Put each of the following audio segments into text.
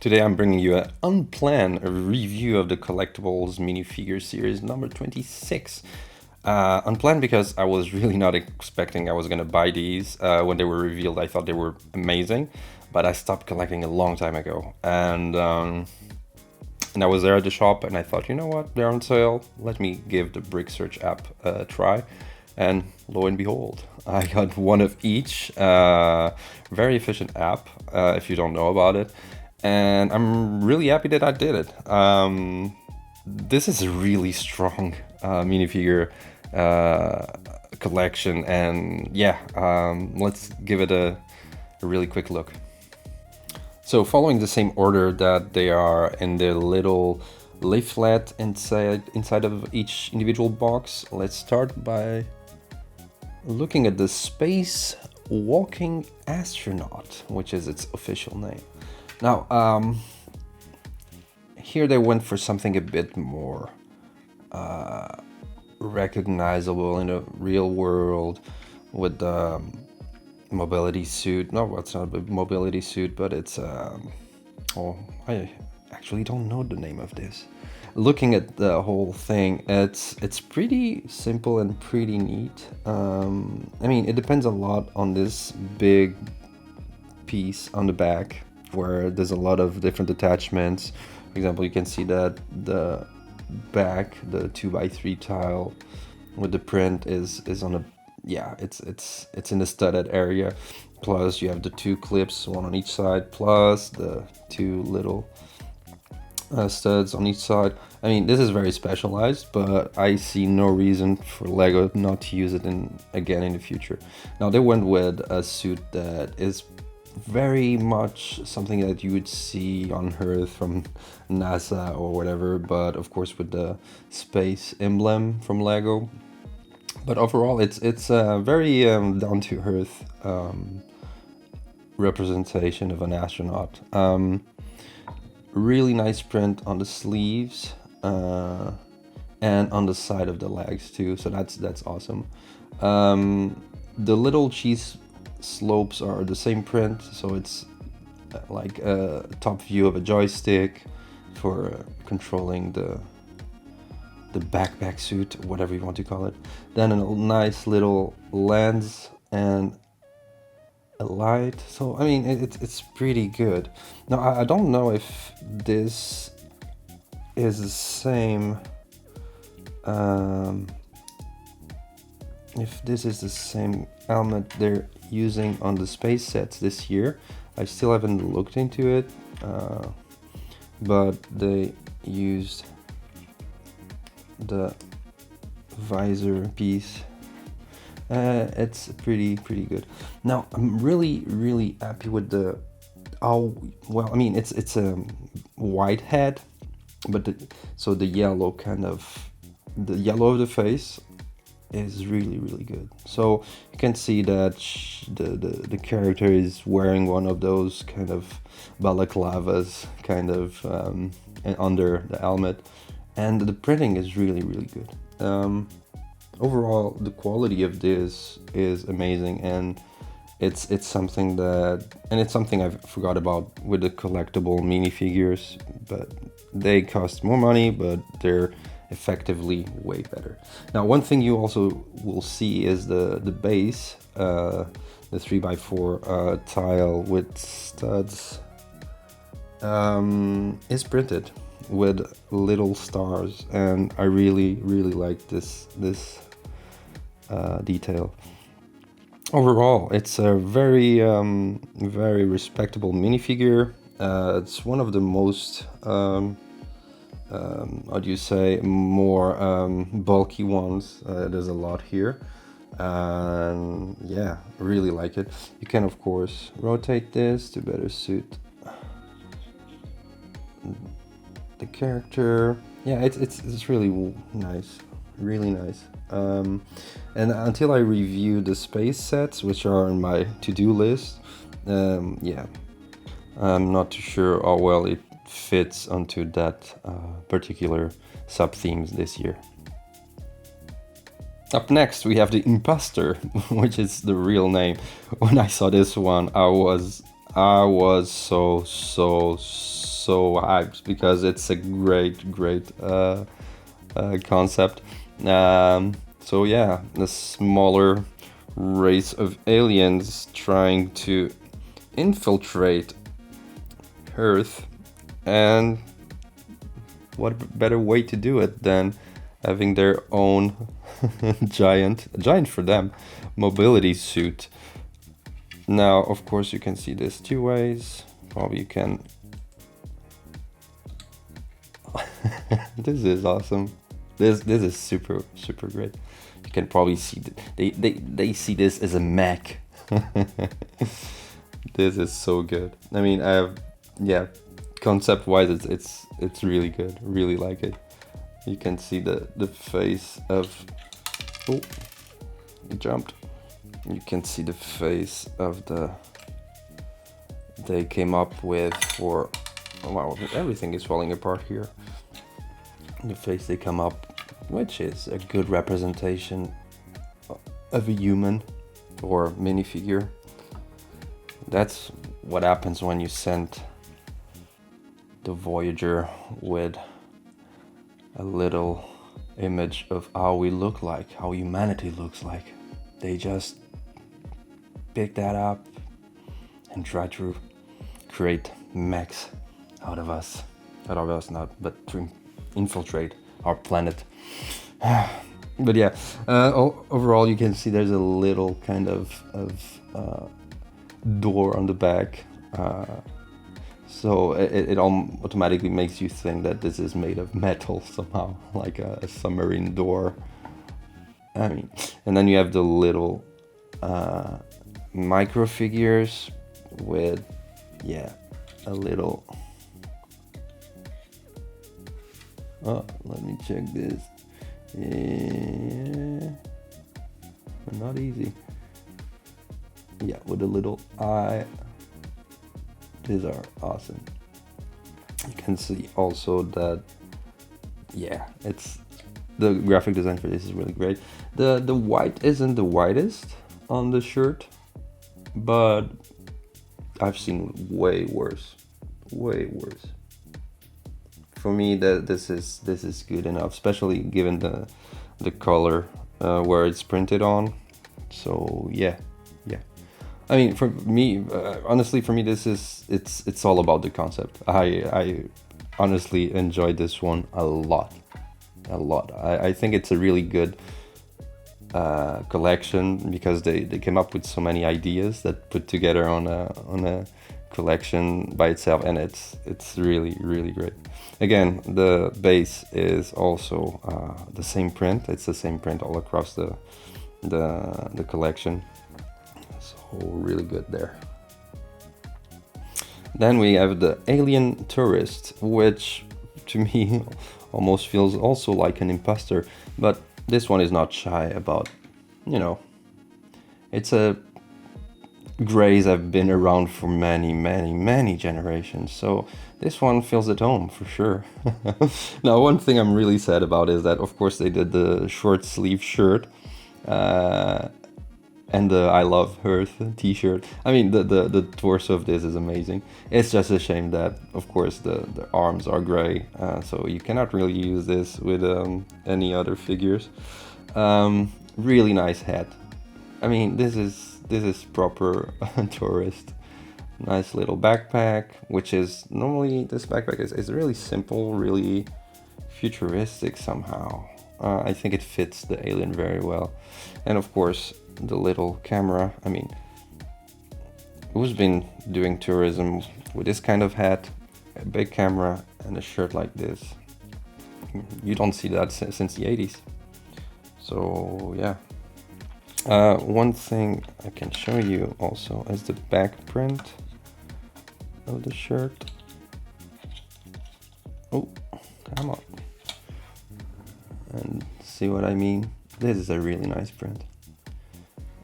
Today I'm bringing you an unplanned review of the Collectibles Minifigures Series number 26. Unplanned because I was really not expecting I was going to buy these. When they were revealed, I thought they were amazing, but I stopped collecting a long time ago. And I was there at the shop and I thought, you know what, they're on sale. Let me give the Brick Search app a try. And lo and behold, I got one of each. Very efficient app, if you don't know about it. And I'm really happy that I did it. This is a really strong minifigure collection, and yeah, let's give it a really quick look. So following the same order that they are in the little leaflet inside of each individual box, let's start by looking at the Space Walking Astronaut, which is its official name. Now, here they went for something a bit more recognizable in the real world with the mobility suit. No, it's not a mobility suit, but it's oh, I actually don't know the name of this. Looking at the whole thing, it's pretty simple and pretty neat. I mean, it depends a lot on this big piece on the back, where there's a lot of different attachments. For example, you can see that the back, the 2x3 tile with the print is on a, yeah, it's in the studded area. Plus you have the two clips, one on each side, plus the two little studs on each side. I mean, this is very specialized, but I see no reason for Lego not to use it again in the future. Now they went with a suit that is very much something that you would see on Earth from NASA or whatever, but of course with the space emblem from Lego. But overall, it's a very down to earth representation of an astronaut. Really nice print on the sleeves and on the side of the legs too. So that's awesome. The little cheese slopes are the same print, so it's like a top view of a joystick for controlling the backpack suit, whatever you want to call it. Then a nice little lens and a light. So I mean, it's pretty good. Now I don't know if this is the same. If this is the same helmet they're using on the space sets this year. I still haven't looked into it, but they used the visor piece. It's pretty good. Now I'm really happy with the, oh well, I mean it's a white head, but so the yellow the yellow of the face is really good. So you can see that the character is wearing one of those kind of balaclavas kind of under the helmet, and the printing is really good. Overall, the quality of this is amazing, and it's something I forgot about with the collectible minifigures, but they cost more money, but they're effectively way better. Now, one thing you also will see is the base, the 3x4 tile with studs, is printed with little stars, and I really like this detail. Overall, it's a very respectable minifigure. It's one of the most how do you say, more bulky ones. There's a lot here, and yeah, really like it. You can of course rotate this to better suit the character. Yeah, it's really nice, really nice. And until I review the space sets, which are on my to-do list, yeah, I'm not too sure how well it fits onto that particular sub-themes this year. Up next, we have the Imposter, which is the real name. When I saw this one, I was so hyped because it's a great concept. So yeah, the smaller race of aliens trying to infiltrate Earth, and what better way to do it than having their own giant for them, mobility suit. Now, of course, you can see this two ways. Probably you can. This is awesome. This is super great. You can probably see they see this as a mech. This is so good. I mean, I have, yeah, concept wise, it's really good. Really like it. You can see the face of, oh, he jumped. You can see the face of they came up with for, oh, wow, everything is falling apart here. The face they come up, which is a good representation of a human or minifigure. That's what happens when you send the Voyager with a little image of how we look like, how humanity looks like. They just pick that up and try to create mechs out of us. Not, but to infiltrate our planet. But yeah, overall you can see there's a little kind of door on the back, so it automatically makes you think that this is made of metal somehow, like a submarine door. I mean, and then you have the little micro figures with, yeah, a little, oh, let me check this. Yeah, not easy. Yeah, with a little eye. These are awesome. You can see also that, yeah, it's, the graphic design for this is really great. The white isn't the whitest on the shirt, but I've seen way worse. For me, that this is good enough, especially given the color where it's printed on. So yeah. I mean, for me, honestly, for me, this is it's all about the concept. I honestly enjoyed this one a lot. I think it's a really good collection because they came up with so many ideas that put together on a collection by itself, and it's really great. Again, the base is also the same print. It's the same print all across the collection. So really good there. Then we have the Alien Tourist, which to me almost feels also like an imposter, but this one is not shy about, you know, it's a grays have been around for many generations, so this one feels at home for sure. Now, one thing I'm really sad about is that, of course, they did the short sleeve shirt and the I Love Earth t-shirt. I mean, the torso of this is amazing. It's just a shame that, of course, the arms are gray, so you cannot really use this with any other figures. Really nice hat. I mean, this is proper tourist. Nice little backpack, which is normally, this backpack is really simple, really futuristic somehow. I think it fits the alien very well. And of course, the little camera. I mean, who's been doing tourism with this kind of hat, a big camera, and a shirt like this? You don't see that since the 80s. So yeah. One thing I can show you also is the back print of the shirt. Oh, come on. And see what I mean? This is a really nice print.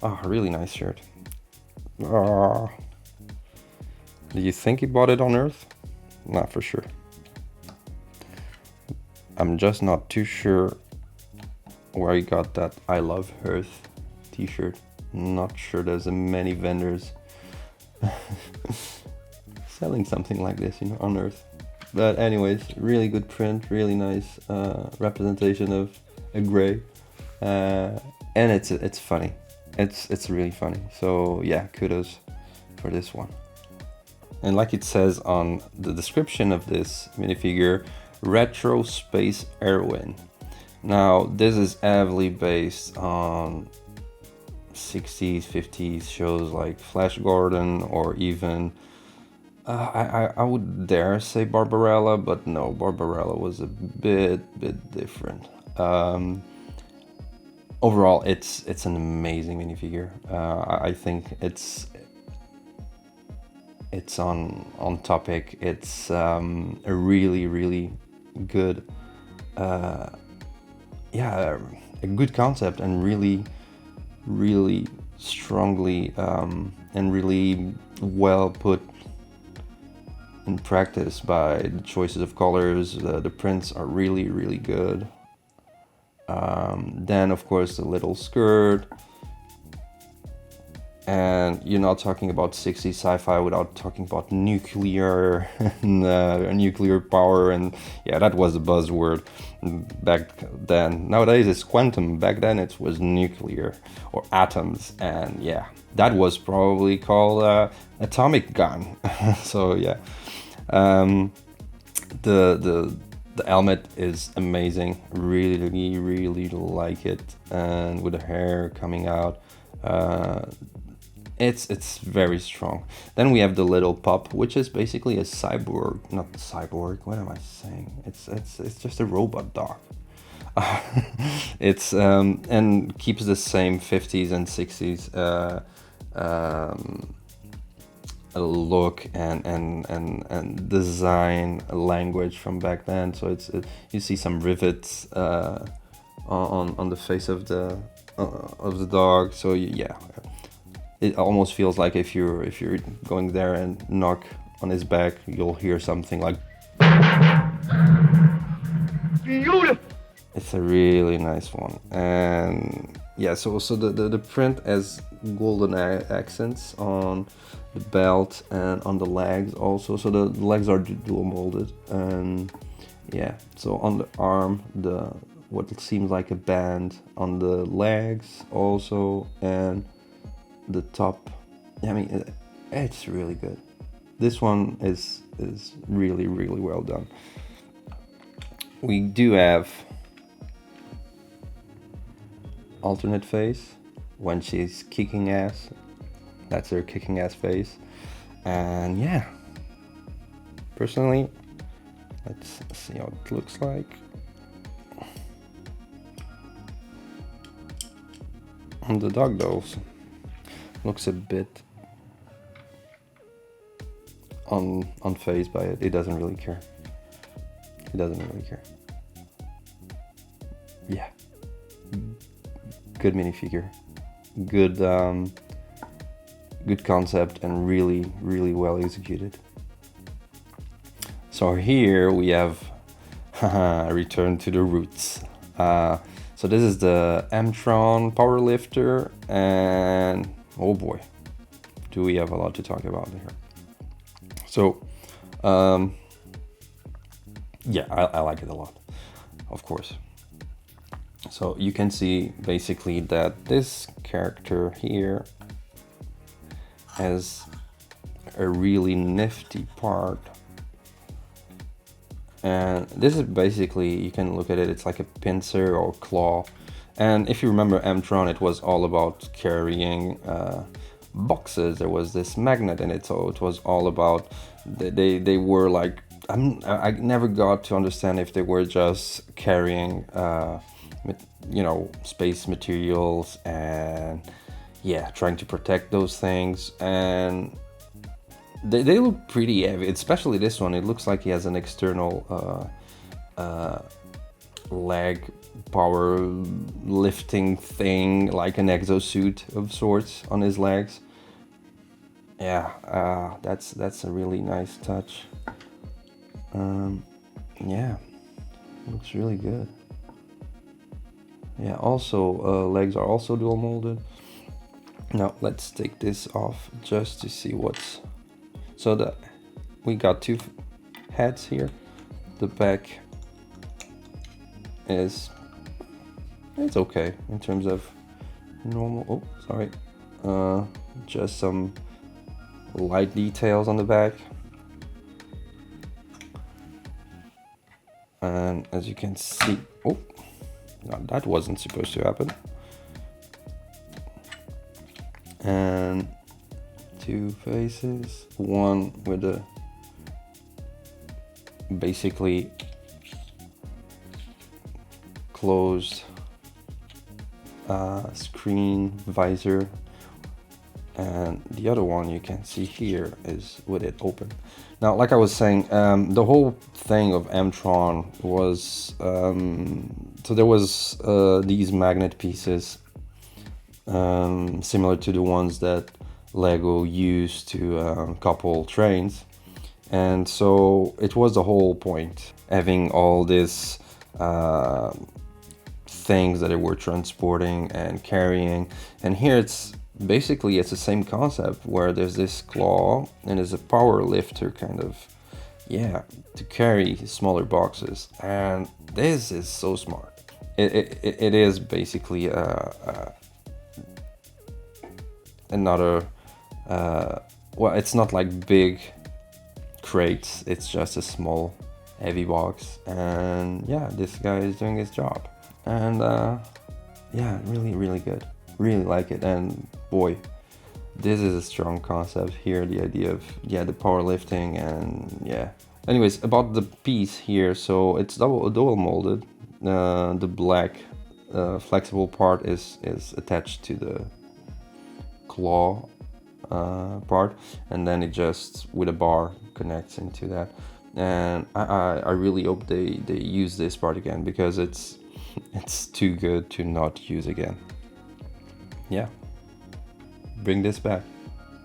Oh, really nice shirt. Do you think he bought it on Earth? Not for sure. I'm just not too sure where I got that I Love Earth t-shirt. Not sure there's many vendors selling something like this, you know, on Earth. But anyways, really good print, really nice representation of a gray, and it's funny. It's really funny. So yeah, kudos for this one. And like it says on the description of this minifigure, retro space heroine. Now this is heavily based on 60s, 50s shows like Flash Gordon, or even I would dare say Barbarella, but no, Barbarella was a bit different. Overall, it's an amazing minifigure. I think it's on topic. It's a really good, yeah, a good concept, and really strongly and really well put in practice by the choices of colors. The prints are really good. Then of course the little skirt, and you're not talking about 60s sci-fi without talking about nuclear and nuclear power, and yeah, that was a buzzword back then. Nowadays it's quantum, back then it was nuclear or atoms, and yeah, that was probably called atomic gun. So yeah, the helmet is amazing, really like it, and with the hair coming out, it's very strong. Then we have the little pup, which is basically a cyborg, not cyborg, what am I saying? It's just a robot dog. It's and keeps the same 50s and 60s look and design language from back then. So you see some rivets on the face of the dog. So yeah, it almost feels like if you're going there and knock on his back, you'll hear something like. Beautiful. It's a really nice one, and yeah. So the print has golden accents on the belt and on the legs also. So the legs are dual molded, and yeah. So on the arm, what seems like a band on the legs also, and the top. I mean, it's really good. This one is really well done. We do have alternate face when she's kicking ass. That's her kicking ass face. And yeah, personally, let's see how it looks like. On the dog dolls, looks a bit unfazed by it. It doesn't really care. It doesn't really care. Yeah, good minifigure, good good concept, and really well executed. So here we have return to the roots. So this is the M-Tron powerlifter, and oh boy, do we have a lot to talk about here. So yeah, I like it a lot, of course. So you can see basically that this character here has a really nifty part, and this is basically, you can look at it, it's like a pincer or claw. And if you remember M-Tron, it was all about carrying boxes. There was this magnet in it, so it was all about, they were like, I never got to understand if they were just carrying you know, space materials and yeah, trying to protect those things. And they look pretty heavy, especially this one. It looks like he has an external leg power lifting thing, like an exosuit of sorts on his legs. Yeah, that's a really nice touch. Yeah, looks really good. Yeah, also legs are also dual molded. Now let's take this off just to see what's... So we got two heads here. The back is... it's okay in terms of normal... oh, sorry. Just some light details on the back. And as you can see... oh, no, that wasn't supposed to happen. And two faces, one with a basically closed screen visor, and the other one you can see here is with it open. Now, like I was saying, the whole thing of M-Tron was so there was these magnet pieces similar to the ones that Lego used to couple trains, and so it was the whole point, having all this things that they were transporting and carrying. And here it's basically the same concept, where there's this claw and there's a power lifter kind of, yeah, to carry smaller boxes. And this is so smart. It is basically another well, it's not like big crates, it's just a small heavy box. And yeah, this guy is doing his job. And yeah, really good, really like it. And boy, this is a strong concept here, the idea of, yeah, the powerlifting. And yeah, anyways, about the piece here, so it's dual molded. The black flexible part is attached to the claw part, and then it just with a bar connects into that. And I really hope they use this part again, because it's too good to not use again. Yeah, bring this back.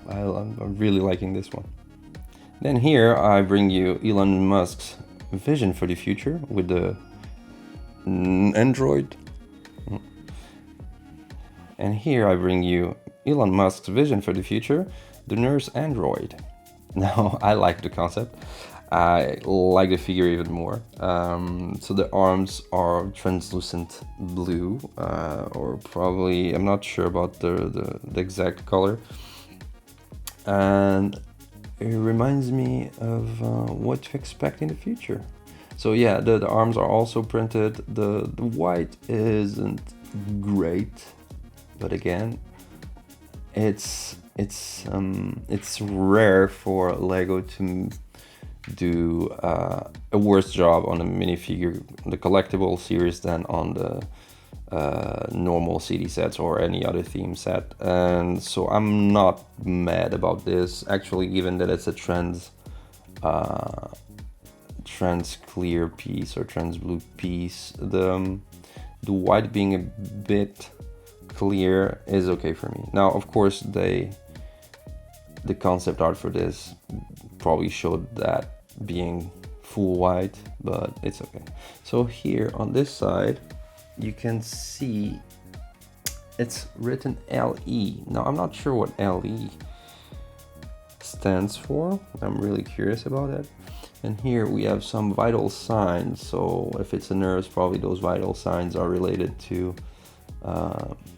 I'm really liking this one. Then here I bring you Elon Musk's vision for the future with the Android. And here I bring you Elon Musk's vision for the future, the nurse android. Now, I like the concept. I like the figure even more. So the arms are translucent blue, or probably, I'm not sure about the exact color. And it reminds me of what to expect in the future. So yeah, the arms are also printed. The white isn't great, but again, it's rare for Lego to do a worse job on the minifigure, the collectible series, than on the normal CD sets or any other theme set. And so I'm not mad about this, actually, given that it's a trans clear piece or trans blue piece. The white being a bit clear is okay for me. Now, of course, the concept art for this probably showed that being full white, but it's okay. So here on this side, you can see it's written LE. Now, I'm not sure what LE stands for. I'm really curious about it. And here we have some vital signs. So if it's a nurse, probably those vital signs are related to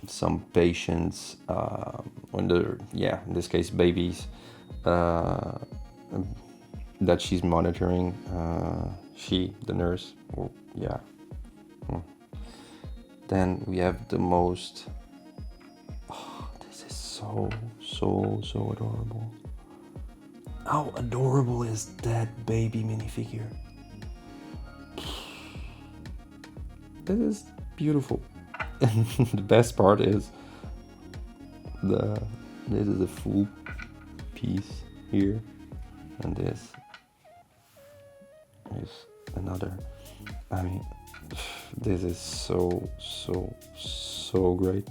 some patients, when they're, yeah, in this case babies, that she's monitoring, the nurse, or yeah. Then we have the most, oh, this is so adorable. How adorable is that baby minifigure? This is beautiful. And the best part is this is a full piece here, and this is another. I mean, this is so great.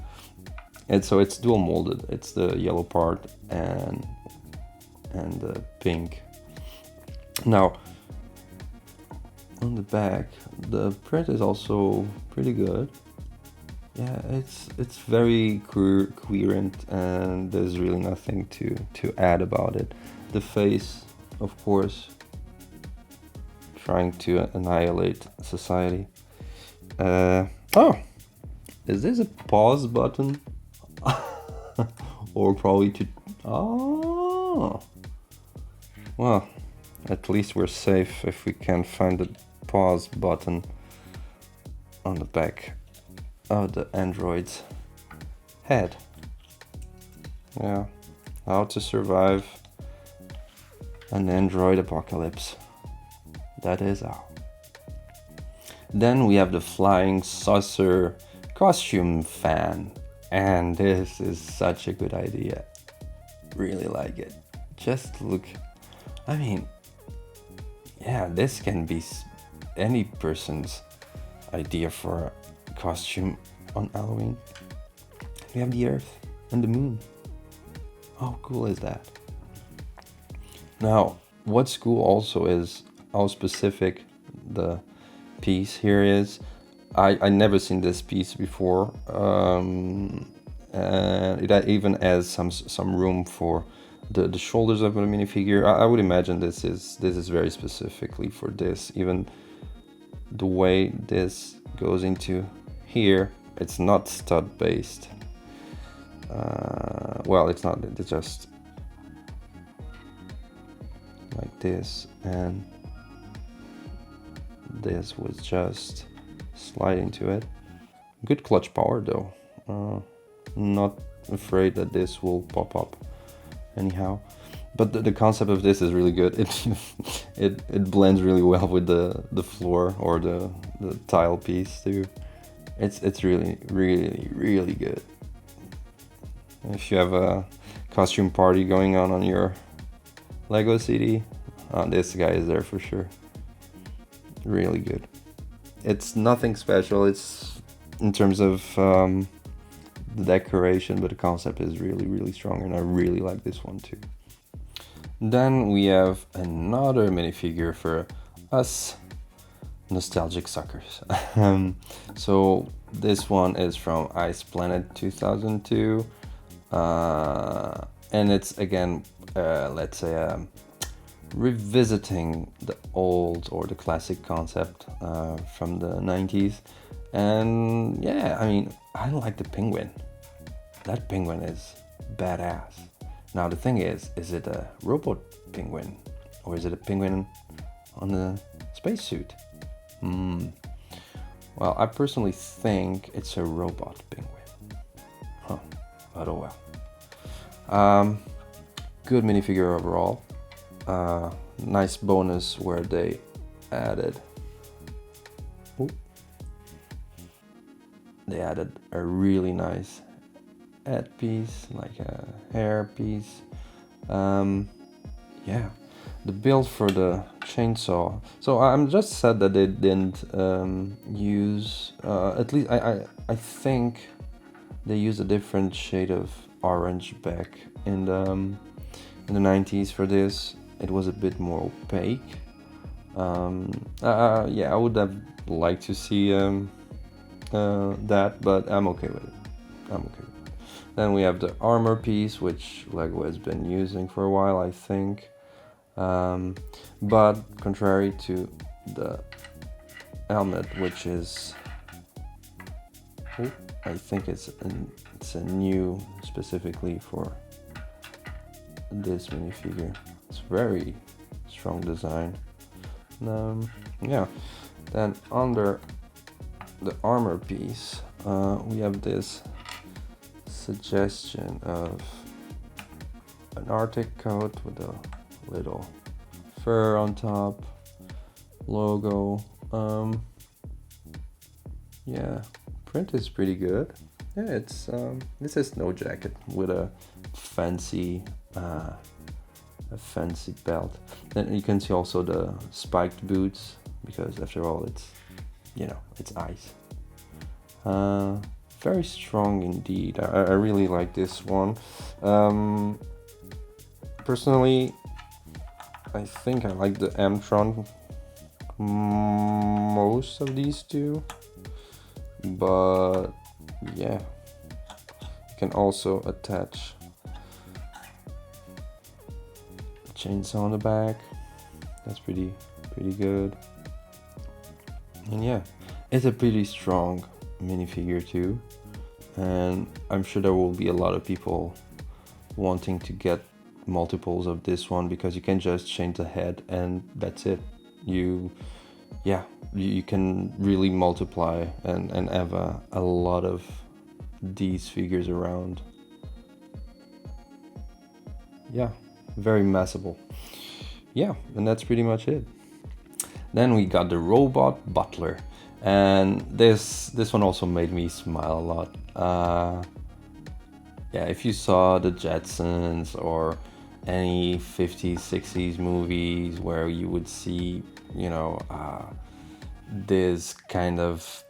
And so it's dual molded. It's the yellow part and the pink. Now, on the back, the print is also pretty good. yeah, it's very coherent, and there's really nothing to add about it. The face, of course, trying to annihilate society. Oh, is this a pause button? Or probably to... Oh, well, at least we're safe if we can find the pause button on the back of the android's head. Yeah, how to survive an android apocalypse. That is how. Then we have the flying saucer costume fan, and this is such a good idea. Really like it. Just look, I mean, yeah, this can be any person's idea for a costume on Halloween. We have the Earth and the Moon. How cool is that? Now, what's cool also is how specific the piece here is. I never seen this piece before, and it even has some room for the shoulders of the minifigure. I would imagine this is very specifically for this. Even the way this goes into here, it's not stud based. Well, it's not. It's just like this, and this was just slide into it. Good clutch power though. Not afraid that this will pop up anyhow, but the concept of this is really good. It blends really well with the floor or the tile piece too. It's really good. If you have a costume party going on your Lego City, this guy is there for sure. Really good. It's nothing special. It's in terms of the decoration, but the concept is really strong, and I really like this one too. Then we have another minifigure for us nostalgic suckers. So this one is from Ice Planet 2002, and it's again, let's say, revisiting the old or the classic concept from the 90s. And yeah, I mean, I like the penguin. That penguin is badass. Now the thing is it a robot penguin or is it a penguin on a spacesuit? Well, I personally think it's a robot penguin. But oh well. Good minifigure overall. Nice bonus where they added a really nice head piece, like a hair piece. Yeah, the build for the chainsaw. So I'm just sad that they didn't use at least I think they used a different shade of orange back in the 90s for this. It was a bit more opaque. Yeah, I would have liked to see that, but I'm okay with it. Then we have the armor piece, which Lego has been using for a while, I think. But contrary to the helmet, which is, I think it's a new specifically for this minifigure. It's very strong design. Yeah. Then under the armor piece, we have this suggestion of an Arctic coat with a little fur on top, logo. Yeah, print is pretty good. Yeah, it's this is snow jacket with a fancy belt. Then you can see also the spiked boots, because after all it's, it's ice. Very strong indeed. I really like this one. Personally, I think I like the Mtron most of these two, but yeah, you can also attach a chainsaw on the back. That's pretty good. And yeah, it's a pretty strong minifigure too, and I'm sure there will be a lot of people wanting to get multiples of this one, because you can just change the head and that's it. You can really multiply and have a lot of these figures around. Yeah, very massable. Yeah, and that's pretty much it. Then we got the robot butler, and this one also made me smile a lot. Yeah, if you saw the Jetsons or any 50s, 60s movies where you would see, this kind of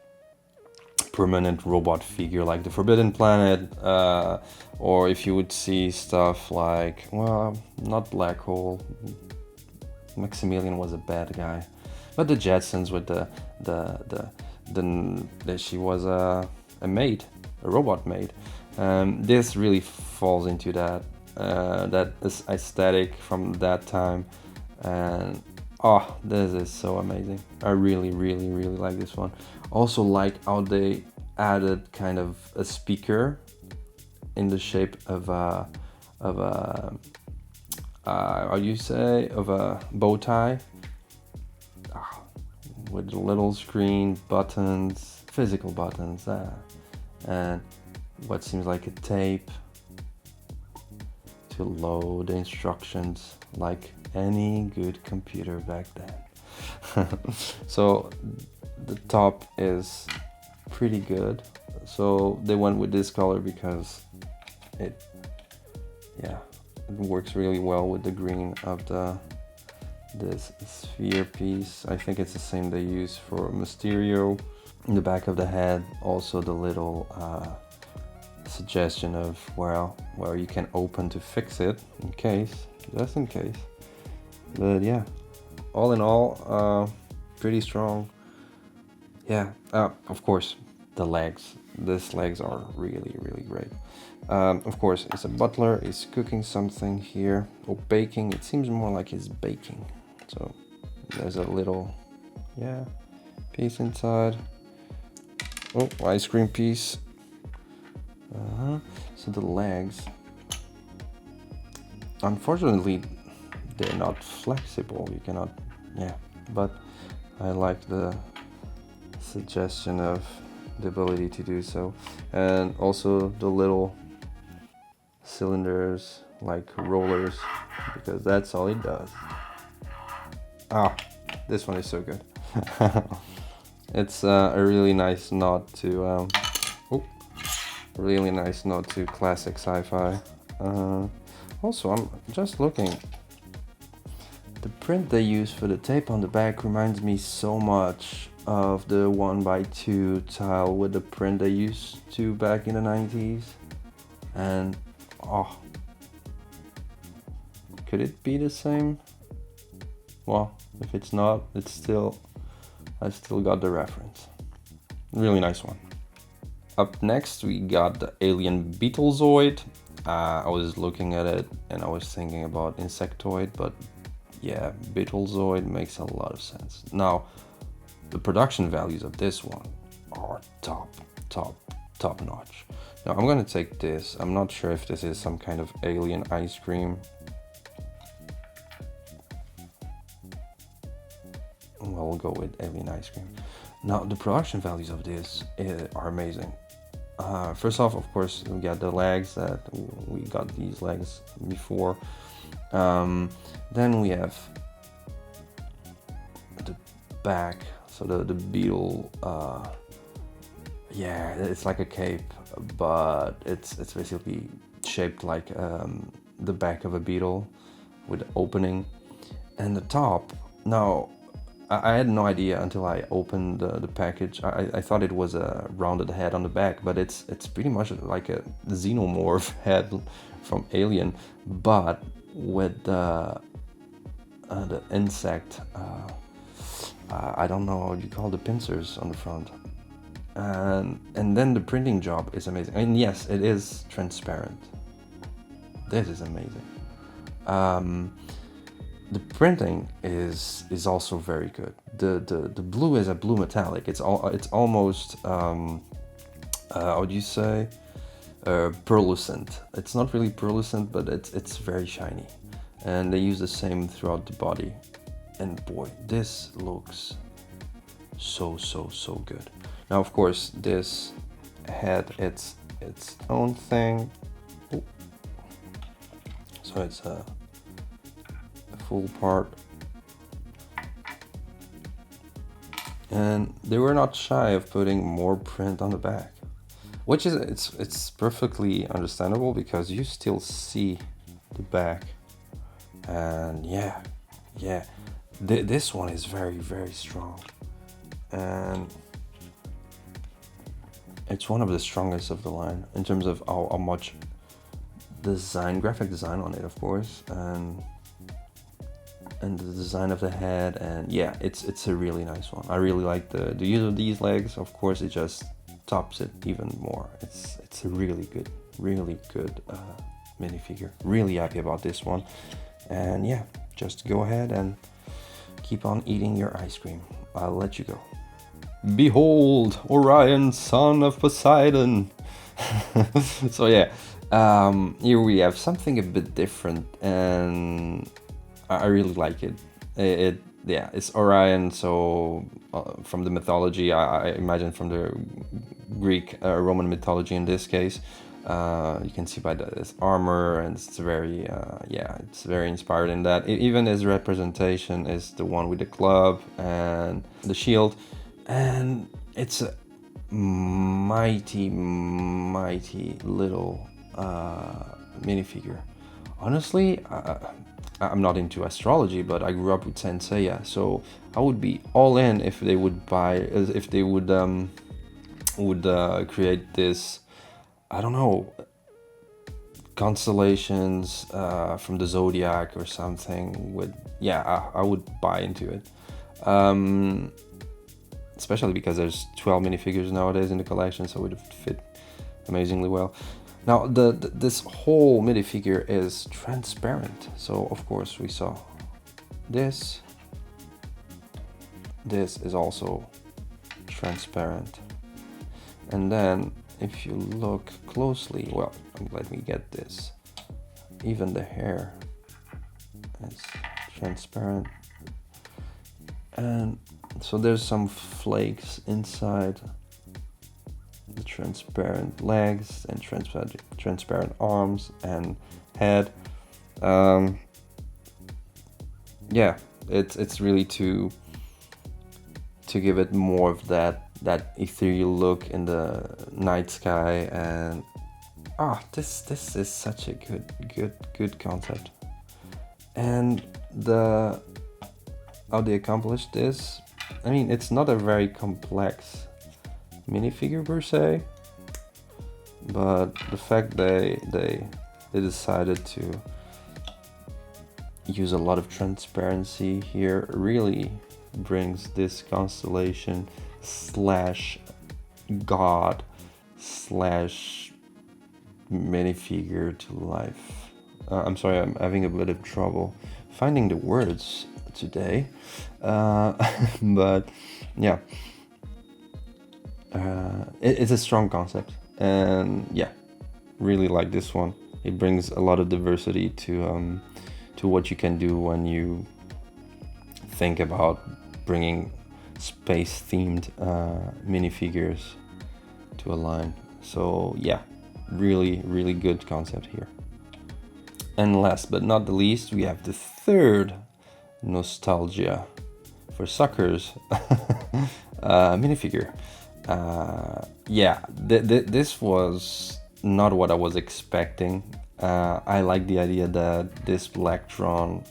permanent robot figure like the Forbidden Planet, or if you would see stuff like, well, not Black Hole. Maximilian was a bad guy, but the Jetsons with she was a maid, a robot maid. This really falls into that aesthetic from that time, and oh, this is so amazing. I really like this one. Also like how they added kind of a speaker in the shape of a how do you say, of a bow tie, with a little screen, buttons, physical buttons, and what seems like a tape to load the instructions like any good computer back then. So the top is pretty good. So they went with this color because it works really well with the green of this sphere piece. I think it's the same they use for Mysterio. In the back of the head, also the little suggestion of where you can open to fix it just in case. But yeah, all in all, pretty strong. Yeah, of course, the legs. These legs are really great. Of course, it's a butler. He's cooking something here, or baking. It seems more like he's baking. So there's a little, piece inside. Oh, ice cream piece. So the legs, unfortunately, they're not flexible. You cannot, but I like the suggestion of the ability to do so. And also the little cylinders, like rollers, because that's all it does. This one is so good. It's a really nice nod to classic sci-fi. Also, I'm just looking. The print they use for the tape on the back reminds me so much of the 1x2 tile with the print they used to back in the 90s. And could it be the same? Well, if it's not, I still got the reference. Really nice one. Up next, we got the Alien Beetlezoid. I was looking at it and I was thinking about Insectoid, but yeah, Beetlezoid makes a lot of sense. Now, the production values of this one are top notch. Now, I'm gonna take this. I'm not sure if this is some kind of alien ice cream. We'll go with alien ice cream. Now, the production values of this are amazing. First off, of course, we got the legs. That we got these legs before. Then we have the back. So the beetle. It's like a cape, but it's basically shaped like the back of a beetle with an opening. And the top. Now, I had no idea until I opened the package. I thought it was a rounded head on the back, but it's pretty much like a xenomorph head from Alien, but with the insect. I don't know how you call the pincers on the front. and then the printing job is amazing. And yes, it is transparent. This is amazing. The printing is also very good. The blue is a blue metallic. It's almost how would you say, pearlescent. It's not really pearlescent, but it's very shiny, and they use the same throughout the body. And boy, this looks so good. Now, of course, this had its own thing. Ooh. So it's a full part, and they were not shy of putting more print on the back, which is it's perfectly understandable because you still see the back. And yeah, this one is very strong, and it's one of the strongest of the line in terms of how much graphic design on it, of course, and the design of the head. And yeah, it's a really nice one. I really like the use of these legs. Of course, it just tops it even more. It's a really good minifigure. Really happy about this one. And yeah, just go ahead and keep on eating your ice cream. I'll let you go. Behold, Orion, son of Poseidon. So yeah, here we have something a bit different, and I really like it. Yeah, it's Orion. So from the mythology, I imagine from the Greek, Roman mythology in this case. You can see by this armor, and it's very it's very inspired in that. Even his representation is the one with the club and the shield, and it's a mighty little minifigure. Honestly, I'm not into astrology, but I grew up with Senseiya, so I would be all in if they would create this, I don't know, constellations from the zodiac or something. I would buy into it, especially because there's 12 minifigures nowadays in the collection, so it would fit amazingly well. Now this whole minifigure is transparent, so of course we saw this is also transparent. And then if you look closely, well, let me get this, even the hair is transparent, and so there's some flakes inside the transparent legs and transparent arms and head. It's really to give it more of that ethereal look in the night sky. And this is such a good concept. And how they accomplished this, I mean, it's not a very complex minifigure per se, but the fact they decided to use a lot of transparency here really brings this constellation slash god slash minifigure to life. I'm sorry, I'm having a bit of trouble finding the words today, but yeah, it's a strong concept, and yeah, really like this one. It brings a lot of diversity to what you can do when you think about bringing space themed minifigures to a line. So yeah, really good concept here. And last but not the least, we have the third nostalgia for suckers minifigure. This was not what I was expecting. I like the idea that this Blacktron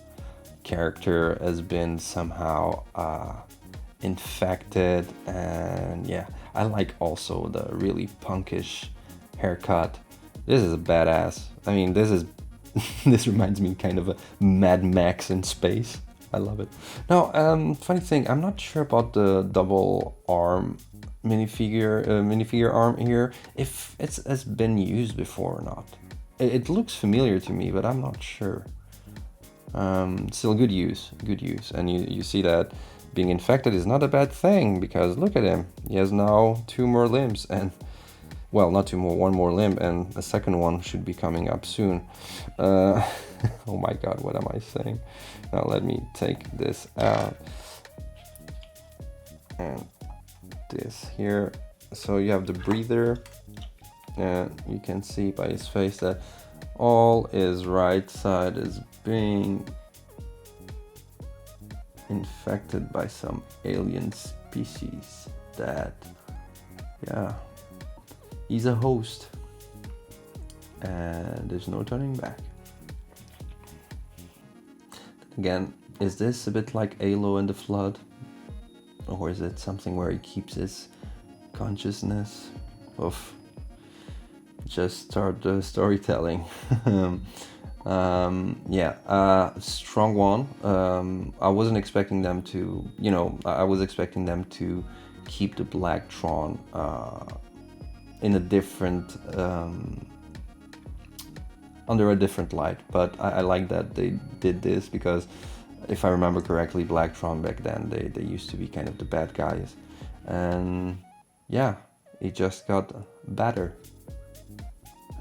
character has been somehow infected, and yeah, I like also the really punkish haircut. This is a badass. I mean, this reminds me kind of a Mad Max in space. I love it. Now, funny thing, I'm not sure about the double arm minifigure arm here, if it's has been used before or not. It looks familiar to me, but I'm not sure. Still good use, and you see that being infected is not a bad thing, because look at him, he has now 2 more limbs, and well, not 2 more, 1 more limb, and a second one should be coming up soon. Oh my god, what am I saying? Now let me take this out, and this here. So you have the breather, and you can see by his face that all his right side is being infected by some alien species that, yeah, he's a host, and there's no turning back. Again, is this a bit like Halo in the Flood, or is it something where he keeps his consciousness of just start the storytelling? Strong one. I wasn't expecting them to, I was expecting them to keep the Black Tron in a different, under a different light, but I like that they did this, because if I remember correctly, Black Tron back then, they used to be kind of the bad guys, and yeah, it just got better.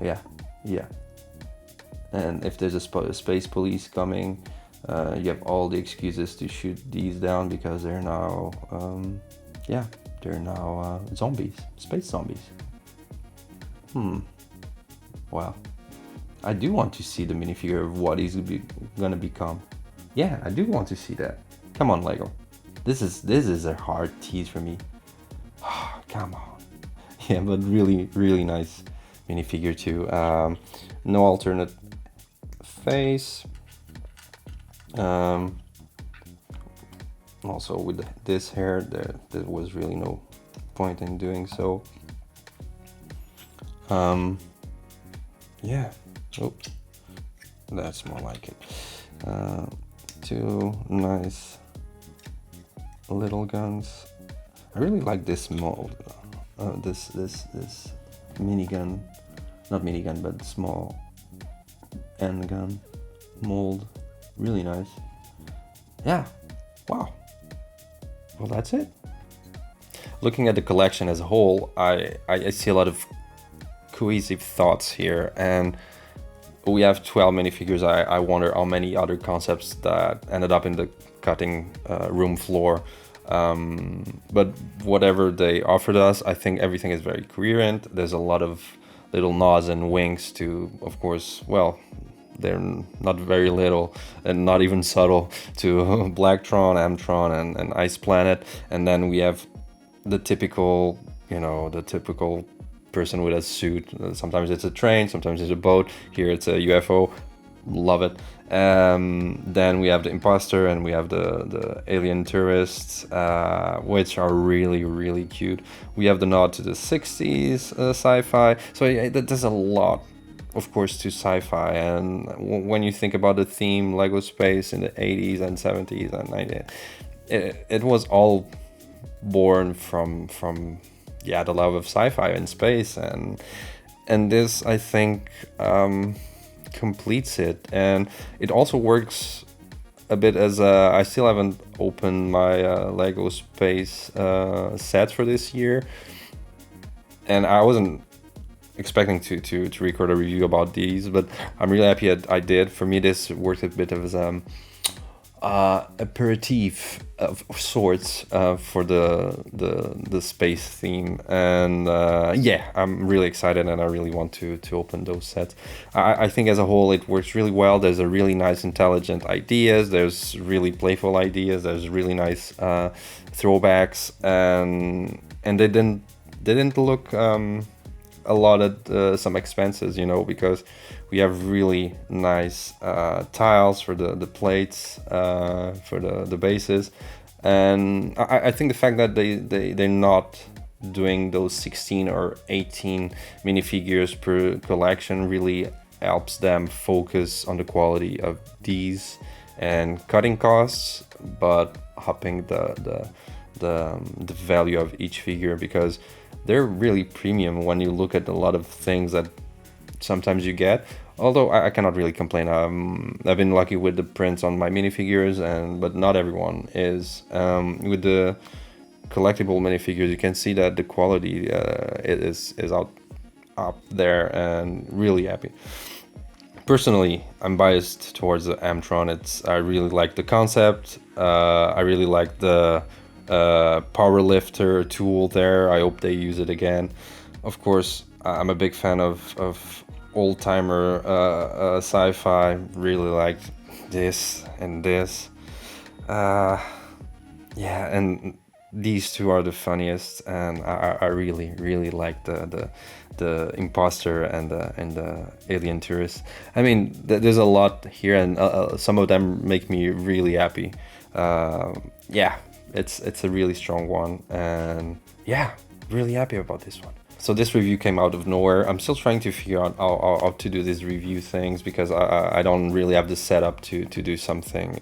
Yeah. And if there's a space police coming, you have all the excuses to shoot these down, because they're now, zombies, space zombies. Wow. I do want to see the minifigure of what he's gonna become. Yeah, I do want to see that. Come on, Lego. This is a hard tease for me. Come on. Yeah, but really, really nice minifigure too. No alternate face. Also with this hair, there was really no point in doing so. Yeah. Oh, that's more like it. 2 nice little guns. I really like this mold. This minigun, not minigun, but small end gun mold. Really nice. Yeah. Wow. Well, that's it. Looking at the collection as a whole, I see a lot of cohesive thoughts here, and we have 12 minifigures. I wonder how many other concepts that ended up in the cutting room floor. But whatever they offered us, I think everything is very coherent. There's a lot of little nods and winks to, of course, well, they're not very little and not even subtle, to Blacktron, Amtron, and Ice Planet. And then we have the typical, person with a suit. Sometimes it's a train, sometimes it's a boat. Here it's a UFO. Love it. Then we have the imposter, and we have the alien tourists, which are really, really cute. We have the nod to the 60s sci-fi. So there's a lot, of course, to sci-fi. And when you think about the theme Lego Space in the 80s and 70s and 90s, it was all born from the love of sci-fi and space, and this, I think, completes it. And it also works a bit as I still haven't opened my Lego Space set for this year, and I wasn't expecting to record a review about these, but I'm really happy that I did. For me, this worked a bit as aperitif of sorts for the space theme, and I'm really excited, and I really want to open those sets. I think as a whole it works really well. There's a really nice intelligent ideas, there's really playful ideas, there's really nice throwbacks, and they didn't look a lot at some expenses, because we have really nice tiles for the plates, for the bases, and I think the fact that they're not doing those 16 or 18 minifigures per collection really helps them focus on the quality of these and cutting costs, but upping the value of each figure, because they're really premium when you look at a lot of things that sometimes you get. Although I cannot really complain. I've been lucky with the prints on my minifigures, but not everyone is. With the collectible minifigures, you can see that the quality is up there, and really happy. Personally, I'm biased towards the Amtron. I really like the concept. I really like the power lifter tool there. I hope they use it again. Of course, I'm a big fan of old timer sci-fi. Really like this and this. Yeah, and these two are the funniest, and I really like the imposter and the alien tourist. I mean, there's a lot here, and some of them make me really happy. Yeah, it's a really strong one, and yeah, really happy about this one. So this review came out of nowhere. I'm still trying to figure out how to do these review things, because I don't really have the setup to do something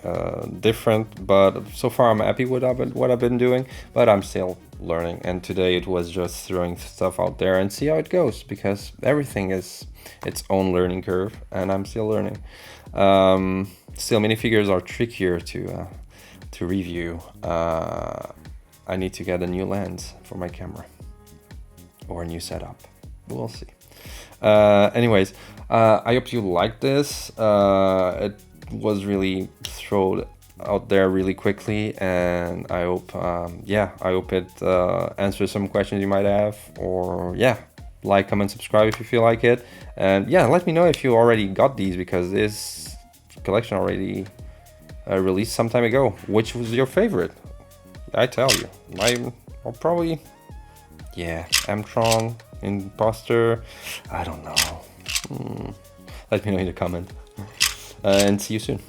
different. But so far I'm happy with what I've been doing, but I'm still learning. And today it was just throwing stuff out there and see how it goes, because everything is its own learning curve, and I'm still learning. Still, minifigures are trickier to review. I need to get a new lens for my camera, or a new setup. We'll see. Anyways, I hope you liked this. It was really thrown out there really quickly, and I hope, I hope it answers some questions you might have. Or yeah, like, comment, subscribe if you feel like it, and yeah, let me know if you already got these, because this collection already released some time ago. Which was your favorite? I tell you, I'll probably. Yeah, Amtron, Imposter, I don't know. Let me know in the comment. And see you soon.